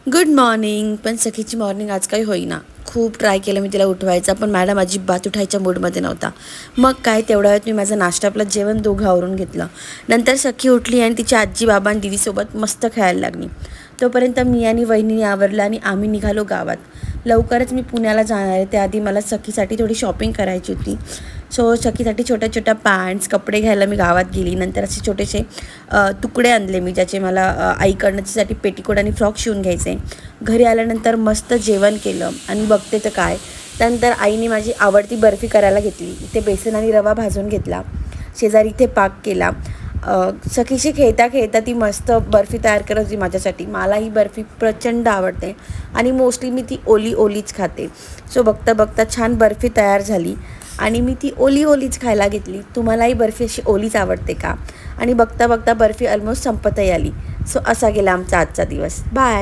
Good morning. पण सखीची morning आज काही होईना. खूप ट्राय केलं मी तिला उठवायचा, पण मॅडम अजिबात उठायच्या मूडमध्ये नव्हता. मग काय तेवढ्या वेळात मी माझं नाश्ता आपलं जेवण दोघं आवरून घेतलं. नंतर सखी उठली आणि तिची आजी बाबा आणि दीदीसोबत मस्त खेळायला लागली. तोपर्यंत मी आणि वहिनीने आवरलं आणि आम्ही निघालो गावात. लवकरच मी पुण्याला जाणार आहे. त्याआधी मला सखीसाठी थोडी शॉपिंग करायची होती. सो सखीसाठी छोट्या छोट्या पॅन्ट्स कपडे घ्यायला मी गावात गेली. नंतर असे छोटेसे तुकडे आणले मी, ज्याचे मला आईकडनं तिच्यासाठी पेटीकोट आणि फ्रॉक शिवून घ्यायचे. घरी आल्यानंतर मस्त जेवण केलं आणि बघते तर काय, त्यानंतर आईने माझी आवडती बर्फी करायला घेतली. इथे बेसन आणि रवा भाजून घेतला. शेजारी इथे पाक केला. सखीशी खेळता खेळता ती मस्त बर्फी तयार करत होती माझ्यासाठी. मला ही बर्फी प्रचंड आवडते आणि मोस्टली मी ती ओली ओलीच खाते. सो बघता बघता छान बर्फी तयार झाली आणि मी ती ओली ओलीच खायला घेतली. तुम्हालाही बर्फी अशी ओलीच आवडते का? आणि बघता बघता बर्फी ऑलमोस्ट संपतही आली. सो असा गेला आमचा आजचा दिवस. बाय.